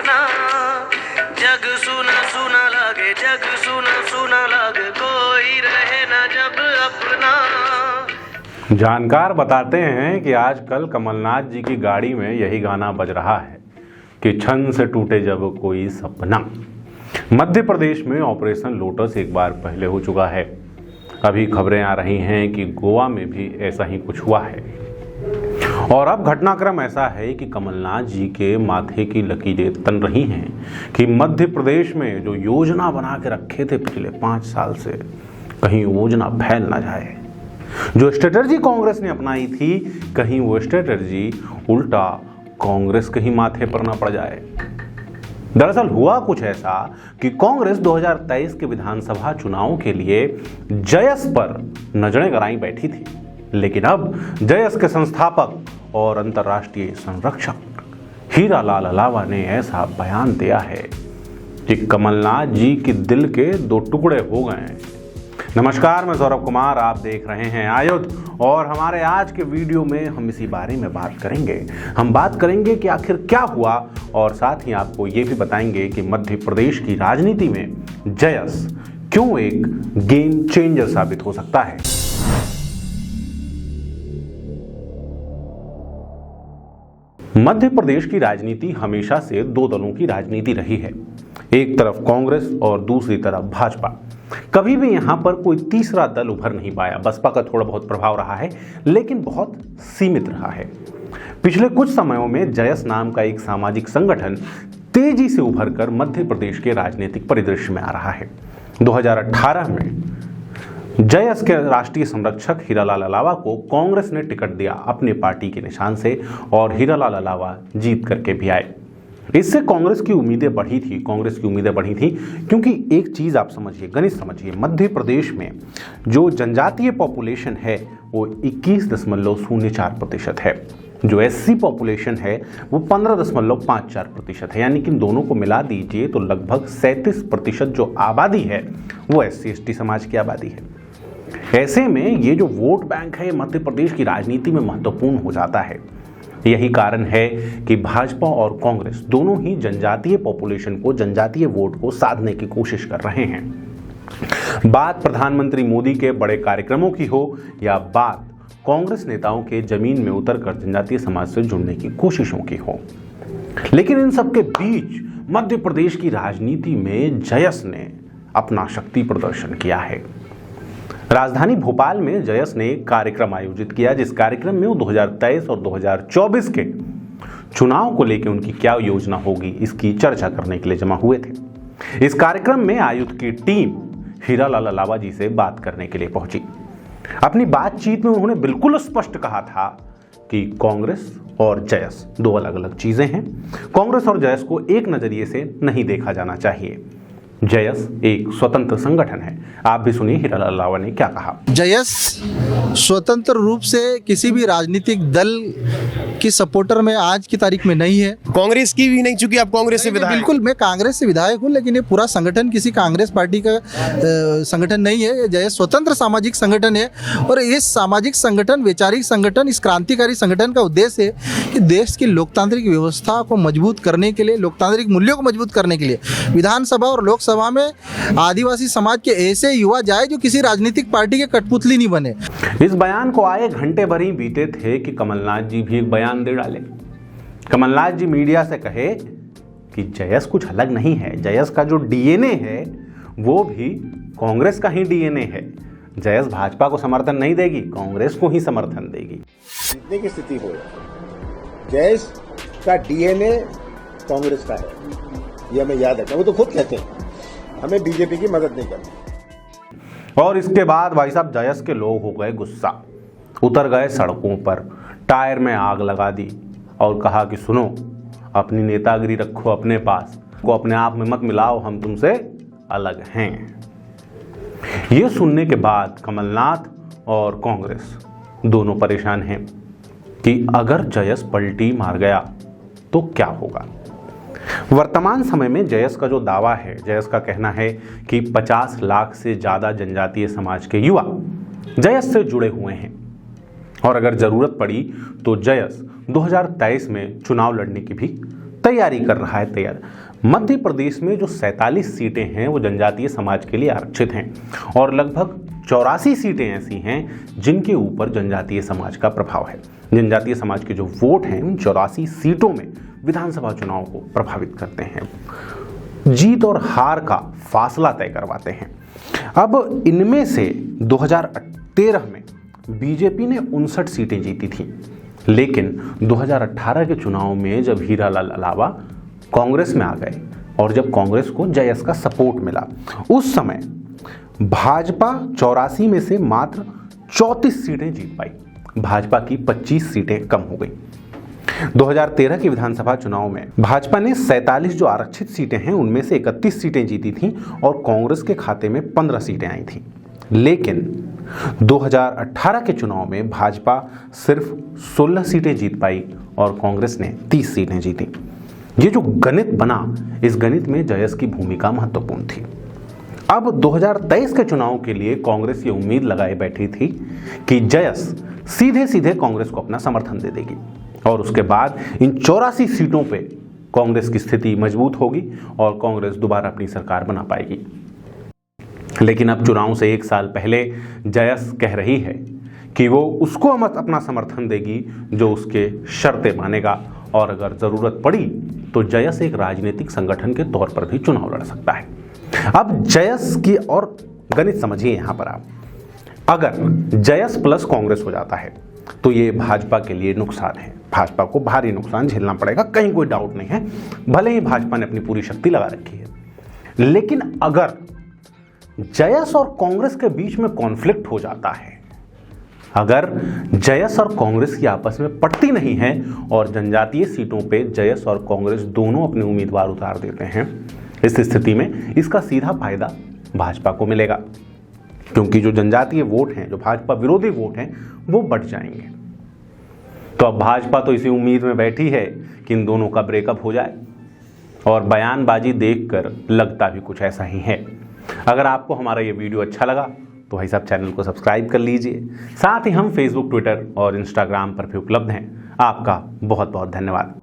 अपना। जग सुना सुना लागे, जग सुना सुना लागे, कोई रहे ना जब अपना। जानकार बताते हैं कि आजकल कमलनाथ जी की गाड़ी में यही गाना बज रहा है कि छन से टूटे जब कोई सपना। मध्य प्रदेश में ऑपरेशन लोटस एक बार पहले हो चुका है। अभी खबरें आ रही हैं कि गोवा में भी ऐसा ही कुछ हुआ है। और अब घटनाक्रम ऐसा है कि कमलनाथ जी के माथे की लकीरें तन रही हैं कि मध्य प्रदेश में जो योजना बना के रखे थे पिछले 5 साल से, कहीं योजना फैल ना जाए। जो स्ट्रेटजी कांग्रेस ने अपनाई थी, कहीं वो स्ट्रेटजी उल्टा कांग्रेस के ही माथे पर ना पड़ जाए। दरअसल हुआ कुछ ऐसा कि कांग्रेस 2023 के विधानसभा चुनाव के लिए जयस पर नजरें गड़ाई बैठी थी, लेकिन अब जयस के संस्थापक और अंतर्राष्ट्रीय संरक्षक हीरालाल अलावा ने ऐसा बयान दिया है कि कमलनाथ जी के दिल के 2 टुकड़े हो गए। नमस्कार, मैं सौरभ कुमार, आप देख रहे हैं आयुध। और हमारे आज के वीडियो में हम इसी बारे में बात करेंगे। हम बात करेंगे कि आखिर क्या हुआ, और साथ ही आपको ये भी बताएंगे कि मध्य प्रदेश की राजनीति में जयस क्यों एक गेम चेंजर साबित हो सकता है। मध्य प्रदेश की राजनीति हमेशा से 2 दलों की राजनीति रही है, एक तरफ कांग्रेस और दूसरी तरफ भाजपा। कभी भी यहां पर कोई तीसरा दल उभर नहीं पाया। बसपा का थोड़ा बहुत प्रभाव रहा है, लेकिन बहुत सीमित रहा है। पिछले कुछ समयों में जयस नाम का एक सामाजिक संगठन तेजी से उभरकर मध्य प्रदेश के राजनीतिक परिदृश्य में आ रहा है। 2018 में जयस के राष्ट्रीय संरक्षक हीरालाल अलावा को कांग्रेस ने टिकट दिया अपने पार्टी के निशान से, और हीरालाल अलावा जीत करके भी आए। इससे कांग्रेस की उम्मीदें बढ़ी थी, क्योंकि एक चीज आप समझिए, गणित समझिए। मध्य प्रदेश में जो जनजातीय पॉपुलेशन है वो 21.04% है। जो एससी पॉपुलेशन है वो 15.54% है। यानी कि दोनों को मिला दीजिए तो लगभग 37% जो आबादी है वो SC/ST समाज की आबादी है। ऐसे में ये जो वोट बैंक है मध्य प्रदेश की राजनीति में महत्वपूर्ण हो जाता है। यही कारण है कि भाजपा और कांग्रेस दोनों ही जनजातीय पॉपुलेशन को, जनजातीय वोट को साधने की कोशिश कर रहे हैं। बात प्रधानमंत्री मोदी के बड़े कार्यक्रमों की हो या बात कांग्रेस नेताओं के जमीन में उतरकर जनजातीय समाज से जुड़ने की कोशिशों की हो, लेकिन इन सब के बीच मध्य प्रदेश की राजनीति में जयस ने अपना शक्ति प्रदर्शन किया है। राजधानी भोपाल में जयस ने एक कार्यक्रम आयोजित किया, जिस कार्यक्रम में वो 2023 और 2024 के चुनाव को लेकर उनकी क्या योजना होगी इसकी चर्चा करने के लिए जमा हुए थे। इस कार्यक्रम में आयुध की टीम हीरालाल अलावा जी से बात करने के लिए पहुंची। अपनी बातचीत में उन्होंने बिल्कुल स्पष्ट कहा था कि कांग्रेस और जयस 2 अलग अलग चीजें हैं। कांग्रेस और जयस को एक नजरिए से नहीं देखा जाना चाहिए। जयस एक स्वतंत्र संगठन है। आप भी सुनिए हीरालाल अलावा ने क्या कहा। जयस स्वतंत्र रूप से किसी भी राजनीतिक दल की सपोर्टर में आज की तारीख में नहीं है। कांग्रेस की भी नहीं, चूंकि आप कांग्रेस से विधायक। बिल्कुल, मैं कांग्रेस से विधायक हूँ, लेकिन ये पूरा संगठन किसी कांग्रेस पार्टी का संगठन नहीं है। ये जयस स्वतंत्र सामाजिक संगठन है, और इस सामाजिक संगठन, वैचारिक संगठन, इस क्रांतिकारी संगठन का उद्देश्य है कि देश की लोकतांत्रिक व्यवस्था को मजबूत करने के लिए, लोकतांत्रिक मूल्यों को मजबूत करने के लिए विधानसभा और लोकसभा में आदिवासी समाज के ऐसे युवा जाए जो किसी राजनीतिक पार्टी के कठपुतली नहीं बने। इस बयान को आए घंटे भर ही बीते थे कि कमलनाथ जी भी एक बयान दे डाले। कमलनाथ जी मीडिया से कहे कि जयस कुछ अलग नहीं है, जयस का जो डीएनए है वो भी कांग्रेस का ही डीएनए है। जयस भाजपा को समर्थन नहीं देगी, कांग्रेस को ही समर्थन देगी। जीतने की स्थिति हो, जयस का डीएनए कांग्रेस का है, ये हमें याद रखना। वो तो खुद कहते हैं हमें बीजेपी की मदद नहीं करनी। और इसके बाद भाई साहब जयस के लोग हो गए गुस्सा, उतर गए सड़कों पर, टायर में आग लगा दी और कहा कि सुनो, अपनी नेतागिरी रखो अपने पास, को अपने आप में मत मिलाओ, हम तुमसे अलग हैं। ये सुनने के बाद कमलनाथ और कांग्रेस दोनों परेशान हैं कि अगर जयस पलटी मार गया तो क्या होगा। वर्तमान समय में जयस का जो दावा है, जयस का कहना है कि 50 लाख से ज़्यादा जनजातीय समाज के युवा जयस से जुड़े हुए हैं, और अगर ज़रूरत पड़ी तो जयस 2023 में चुनाव लड़ने की भी तैयारी कर रहा है। मध्य प्रदेश में जो 47 सीटें हैं वो जनजातीय समाज के लिए आरक्षित हैं और लगभग 84 सीटें ऐसी हैं जिनके ऊपर जनजातीय समाज का प्रभाव है। जनजातीय समाज के जो वोट हैं उन 84 सीटों में विधानसभा चुनाव को प्रभावित करते हैं, जीत और हार का फासला तय करवाते हैं। अब इनमें से 2013 में बीजेपी ने 59 सीटें जीती थी, लेकिन 2018 के चुनाव में जब हीरालाल अलावा कांग्रेस में आ गए और जब कांग्रेस को जयस का सपोर्ट मिला, उस समय भाजपा 84 में से मात्र 34 सीटें जीत पाई। भाजपा की 25 सीटें कम हो गई। 2013 के विधानसभा चुनाव में भाजपा ने 47 जो आरक्षित सीटें हैं उनमें से 31 सीटें जीती थीं और कांग्रेस के खाते में 15 सीटें आई थीं। लेकिन 2018 के चुनाव में भाजपा सिर्फ 16 सीटें जीत पाई और कांग्रेस ने 30 सीटें जीती। ये जो गणित बना, इस गणित में जयस की भूमिका महत्वपूर्ण थी। अब 2023 के चुनाव के लिए कांग्रेस ये उम्मीद लगाए बैठी थी कि जयस सीधे सीधे कांग्रेस को अपना समर्थन दे देगी और उसके बाद इन 84 सीटों पे कांग्रेस की स्थिति मजबूत होगी और कांग्रेस दोबारा अपनी सरकार बना पाएगी। लेकिन अब चुनाव से 1 साल पहले जयस कह रही है कि वो उसको अपना समर्थन देगी जो उसके शर्तें मानेगा और अगर जरूरत पड़ी तो जयस एक राजनीतिक संगठन के तौर पर भी चुनाव लड़ सकता है। अब जयस की और गणित समझिए यहां पर आप, अगर जयस प्लस कांग्रेस हो जाता है तो ये भाजपा के लिए नुकसान है, भाजपा को भारी नुकसान झेलना पड़ेगा, कहीं कोई डाउट नहीं है। भले ही भाजपा ने अपनी पूरी शक्ति लगा रखी है, लेकिन अगर जयस और कांग्रेस के बीच में कॉन्फ्लिक्ट हो जाता है, अगर जयस और कांग्रेस की आपस में पटती नहीं है और जनजातीय सीटों पे जयस और कांग्रेस दोनों अपने उम्मीदवार उतार देते हैं, इस स्थिति में इसका सीधा फायदा भाजपा को मिलेगा, क्योंकि जो जनजातीय वोट हैं, जो भाजपा विरोधी वोट हैं, वो बढ़ जाएंगे। तो अब भाजपा तो इसी उम्मीद में बैठी है कि इन दोनों का ब्रेकअप हो जाए और बयानबाजी देखकर लगता भी कुछ ऐसा ही है। अगर आपको हमारा ये वीडियो अच्छा लगा तो भाई साहब चैनल को सब्सक्राइब कर लीजिए। साथ ही हम फेसबुक, ट्विटर और इंस्टाग्राम पर भी उपलब्ध हैं। आपका बहुत बहुत धन्यवाद।